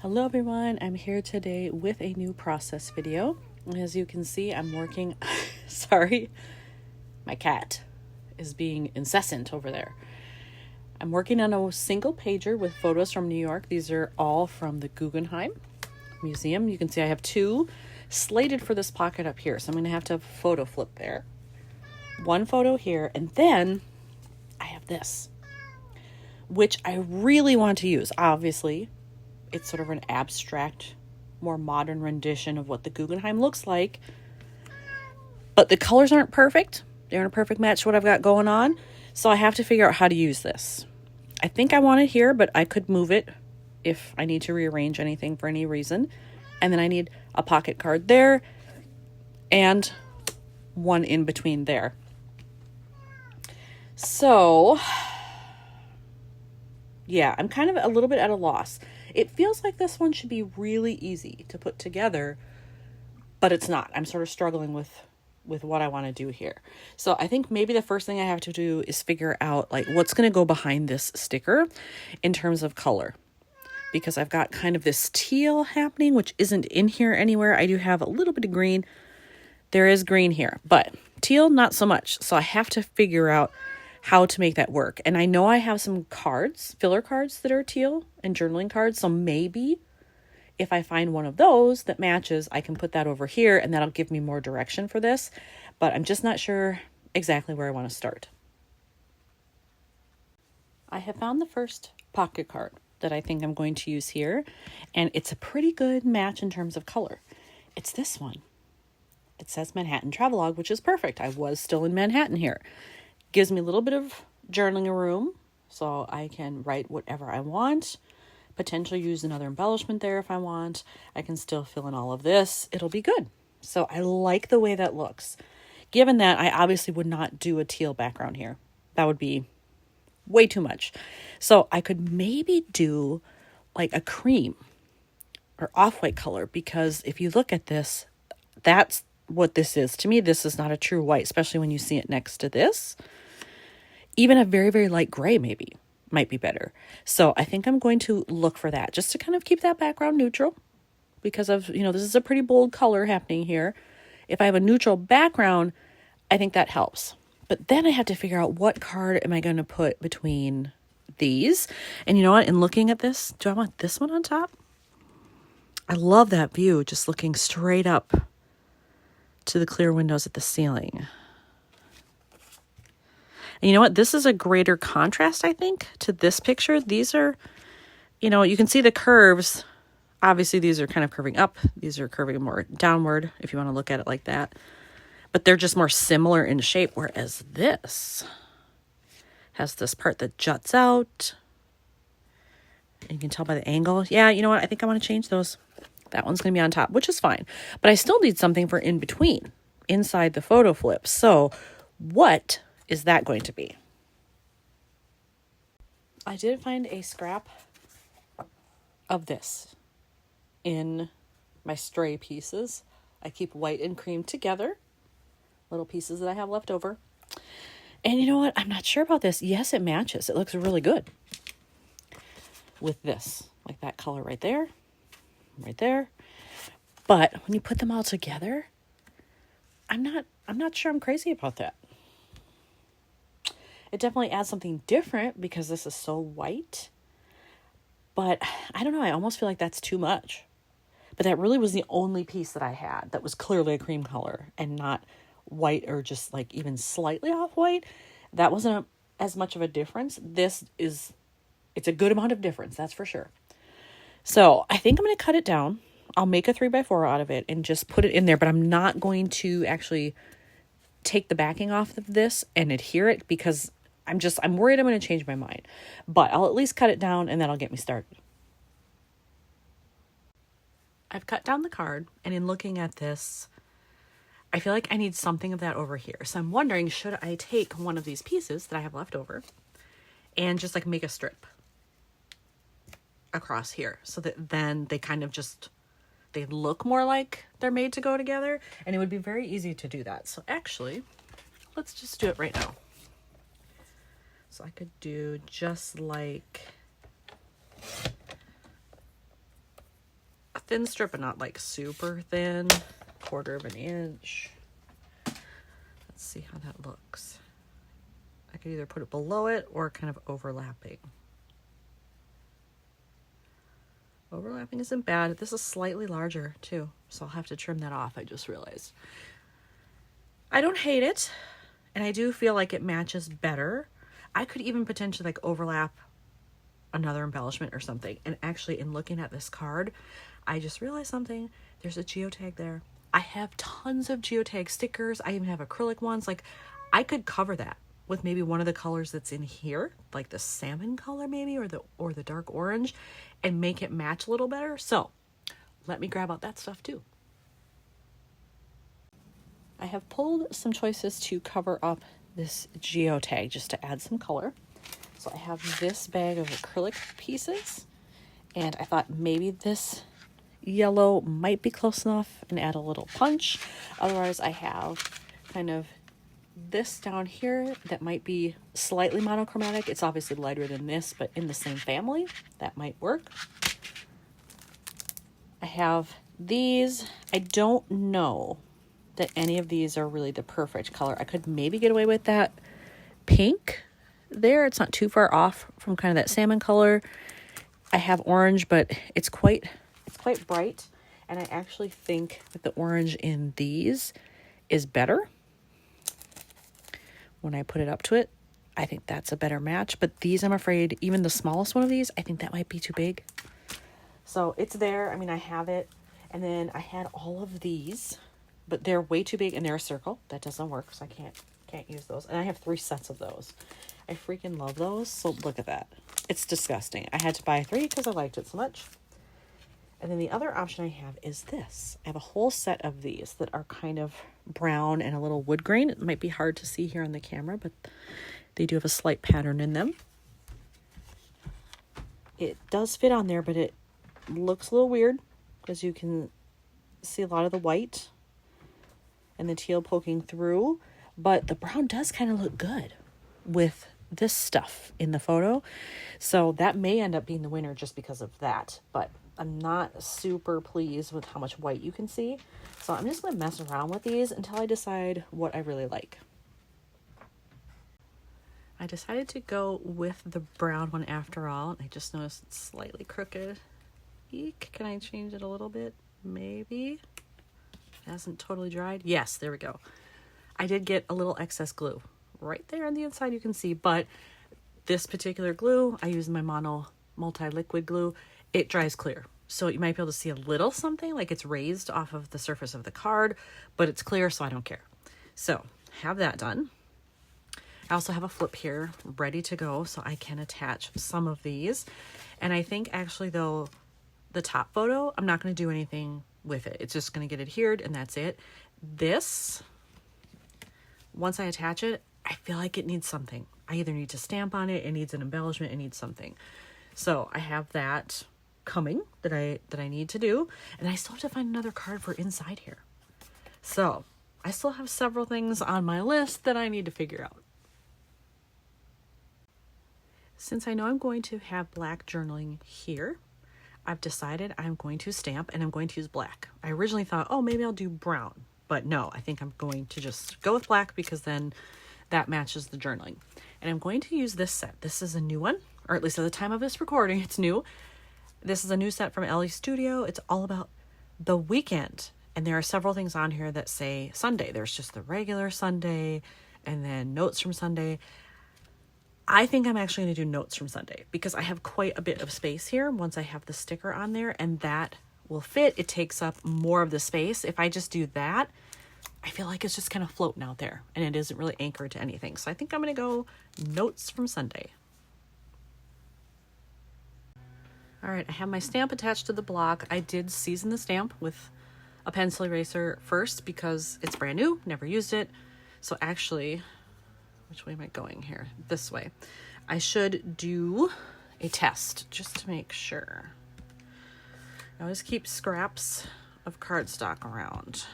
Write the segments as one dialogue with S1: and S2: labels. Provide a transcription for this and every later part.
S1: Hello everyone, I'm here today with a new process video. As you can see, I'm working, sorry, my cat is being incessant over there. I'm working on a single pager with photos from New York. These are all from the Guggenheim Museum. You can see I have two slated for this pocket up here, so I'm going to have to photo flip there. One photo here, and then I have this, which I really want to use. Obviously, it's sort of an abstract, more modern rendition of what the Guggenheim looks like. But the colors aren't perfect. They aren't a perfect match to what I've got going on. So I have to figure out how to use this. I think I want it here, but I could move it if I need to rearrange anything for any reason. And then I need a pocket card there and one in between there. So, yeah, I'm kind of a little bit at a loss. It feels like this one should be really easy to put together, but it's not. I'm sort of struggling with what I want to do here. So I think maybe the first thing I have to do is figure out like what's going to go behind this sticker in terms of color, because I've got kind of this teal happening, which isn't in here anywhere. I do have a little bit of green. There is green here, but teal, not so much. So I have to figure out how to make that work. And I know I have some cards, filler cards that are teal and journaling cards. So maybe if I find one of those that matches, I can put that over here and that'll give me more direction for this. But I'm just not sure exactly where I want to start. I have found the first pocket card that I think I'm going to use here. And it's a pretty good match in terms of color. It's this one. It says Manhattan Travelogue, which is perfect. I was still in Manhattan here. Gives me a little bit of journaling room so I can write whatever I want, potentially use another embellishment there if I want. I can still fill in all of this. It'll be good. So I like the way that looks. Given that, I obviously would not do a teal background here. That would be way too much. So I could maybe do like a cream or off-white color, because if you look at this, that's what this is. To me, this is not a true white, especially when you see it next to this. Even a very, very light gray maybe might be better. So I think I'm going to look for that just to kind of keep that background neutral, because of, this is a pretty bold color happening here. If I have a neutral background, I think that helps. But then I have to figure out what card am I going to put between these. And you know what? In looking at this, do I want this one on top? I love that view, just looking straight up to the clear windows at the ceiling. And you know what? This is a greater contrast, I think, to this picture. These are, you can see the curves. Obviously, these are kind of curving up. These are curving more downward, if you want to look at it like that. But they're just more similar in shape, whereas this has this part that juts out. And you can tell by the angle. Yeah, you know what? I think I want to change those. That one's going to be on top, which is fine. But I still need something for in between, inside the photo flip. So what is that going to be? I did find a scrap of this in my stray pieces. I keep white and cream together, little pieces that I have left over. And you know what? I'm not sure about this. Yes, it matches. It looks really good with this, like that color right there. Right there. But when you put them all together, I'm not sure I'm crazy about that. It definitely adds something different because this is so white. But I don't know, I almost feel like that's too much. But that really was the only piece that I had that was clearly a cream color and not white or just like even slightly off white. That wasn't as much of a difference. It's a good amount of difference, that's for sure. So I think I'm going to cut it down. I'll make a 3x4 out of it and just put it in there. But I'm not going to actually take the backing off of this and adhere it, because I'm worried I'm going to change my mind. But I'll at least cut it down and that'll get me started. I've cut down the card, and in looking at this, I feel like I need something of that over here. So I'm wondering, should I take one of these pieces that I have left over and just like make a strip across here, so that then they kind of just, they look more like they're made to go together, and it would be very easy to do that. So actually, let's just do it right now. So I could do just like thin strip, but not like super thin, 1/4 of an inch. Let's see how that looks. I could either put it below it or kind of overlapping. Overlapping isn't bad. This is slightly larger too, so I'll have to trim that off, I just realized. I don't hate it, and I do feel like it matches better. I could even potentially like overlap another embellishment or something. And actually, in looking at this card, I just realized something. There's a geotag there. I have tons of geotag stickers. I even have acrylic ones. Like, I could cover that with maybe one of the colors that's in here, like the salmon color maybe, or the dark orange, and make it match a little better. So let me grab out that stuff too. I have pulled some choices to cover up this geotag just to add some color. So I have this bag of acrylic pieces, and I thought maybe this yellow might be close enough and add a little punch. Otherwise, I have kind of this down here that might be slightly monochromatic. It's obviously lighter than this, but in the same family, that might work. I have these. I don't know that any of these are really the perfect color. I could maybe get away with that pink there. It's not too far off from kind of that salmon color. I have orange, but it's quite bright, and I actually think that the orange in these is better. When I put it up to it, I think that's a better match, but these, I'm afraid, even the smallest one of these, I think that might be too big. So it's there. I mean, I have it, and then I had all of these, but they're way too big, and they're a circle. That doesn't work, so I can't use those. And I have 3 sets of those. I freaking love those. So look at that. It's disgusting. I had to buy 3 because I liked it so much. And then the other option I have is this. I have a whole set of these that are kind of brown and a little wood grain. It might be hard to see here on the camera, but they do have a slight pattern in them. It does fit on there, but it looks a little weird because you can see a lot of the white and the teal poking through, but the brown does kind of look good with this stuff in the photo. So that may end up being the winner just because of that, but I'm not super pleased with how much white you can see. So I'm just going to mess around with these until I decide what I really like. I decided to go with the brown one after all. I just noticed it's slightly crooked. Eek, can I change it a little bit? Maybe. It hasn't totally dried. Yes, there we go. I did get a little excess glue right there on the inside, you can see, but this particular glue, I use my multi-liquid glue. It dries clear. So you might be able to see a little something, like it's raised off of the surface of the card, but it's clear, so I don't care. So have that done. I also have a flip here ready to go, so I can attach some of these. And I think actually though, the top photo, I'm not going to do anything with it. It's just going to get adhered and that's it. This, once I attach it, I feel like it needs something. I either need to stamp on it, it needs an embellishment, it needs something. So I have that coming that I need to do, and I still have to find another card for inside here. So I still have several things on my list that I need to figure out. Since I know I'm going to have black journaling here, I've decided I'm going to stamp and I'm going to use black. I originally thought, oh, maybe I'll do brown, but no, I think I'm going to just go with black because then that matches the journaling. And I'm going to use this set. This is a new one, or at least at the time of this recording, it's new. This is a new set from Ellie Studio. It's all about the weekend. And there are several things on here that say Sunday. There's just the regular Sunday and then notes from Sunday. I think I'm actually going to do notes from Sunday because I have quite a bit of space here once I have the sticker on there, and that will fit. It takes up more of the space. If I just do that, I feel like it's just kind of floating out there and it isn't really anchored to anything. So I think I'm going to go notes from Sunday. All right, I have my stamp attached to the block. I did season the stamp with a pencil eraser first because it's brand new, never used it. So actually, which way am I going here? This way. I should do a test just to make sure. I always keep scraps of cardstock around.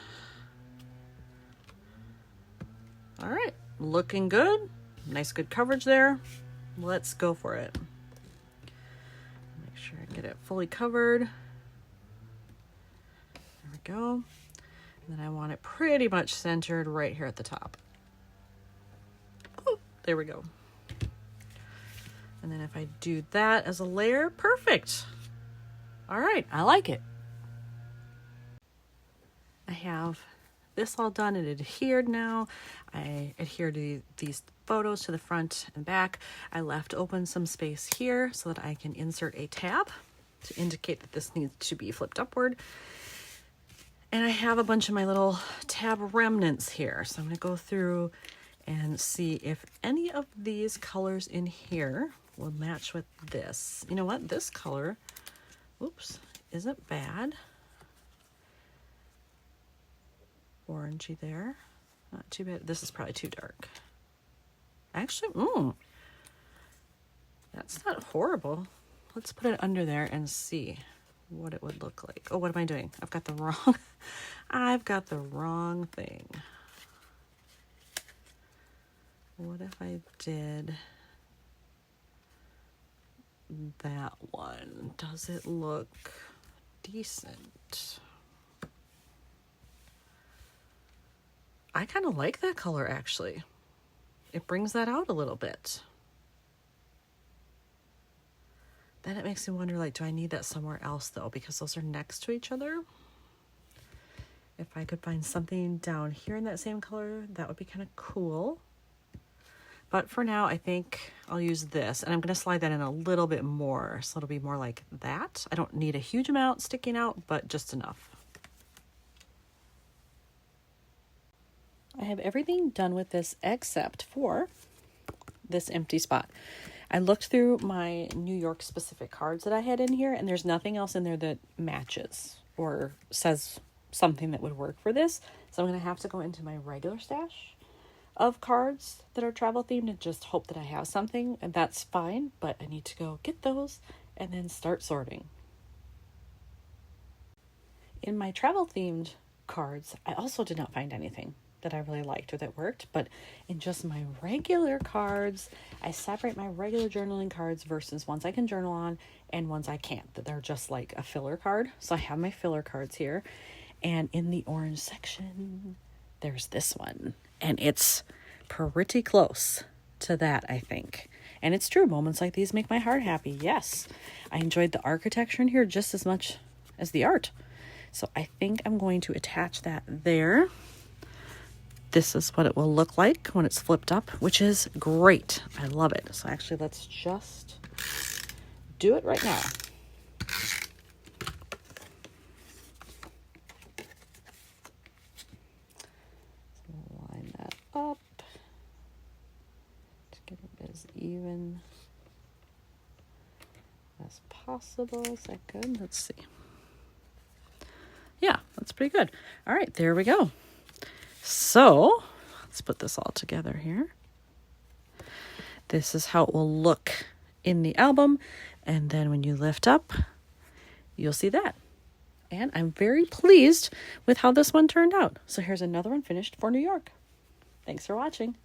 S1: All right, looking good. Nice good coverage there. Let's go for it. Make sure I get it fully covered. we go. And then I want it pretty much centered right here at the top. Oh, there we go. And then if I do that as a layer, perfect. All right, I like it. I have this all done and adhered now. I adhered these photos to the front and back. I left open some space here so that I can insert a tab to indicate that this needs to be flipped upward. And I have a bunch of my little tab remnants here. So I'm going to go through and see if any of these colors in here will match with this. You know what? This color, oops, isn't bad. Orangey there. Not too bad. This is probably too dark. Actually, that's not horrible. Let's put it under there and see what it would look like. Oh, what am I doing? I've got the wrong thing. What if I did that one? Does it look decent? I kind of like that color, actually. It brings that out a little bit. Then it makes me wonder, like, do I need that somewhere else, though? Because those are next to each other. If I could find something down here in that same color, that would be kind of cool. But for now, I think I'll use this. And I'm going to slide that in a little bit more, so it'll be more like that. I don't need a huge amount sticking out, but just enough. I have everything done with this except for this empty spot. I looked through my New York specific cards that I had in here, and there's nothing else in there that matches or says something that would work for this. So I'm going to have to go into my regular stash of cards that are travel themed and just hope that I have something, and that's fine, but I need to go get those and then start sorting. In my travel themed cards, I also did not find anything that I really liked or that worked, but in just my regular cards, I separate my regular journaling cards versus ones I can journal on and ones I can't, that they're just like a filler card. So I have my filler cards here, and in the orange section, there's this one, and it's pretty close to that, I think. And it's true, moments like these make my heart happy. Yes, I enjoyed the architecture in here just as much as the art. So I think I'm going to attach that there. This is what it will look like when it's flipped up, which is great. I love it. So actually, let's just do it right now. So we'll line that up to get it as even as possible. Is that good? Let's see. Yeah, that's pretty good. All right, there we go. So let's put this all together here. This is how it will look in the album. And then when you lift up, you'll see that. And I'm very pleased with how this one turned out. So here's another one finished for New York. Thanks for watching.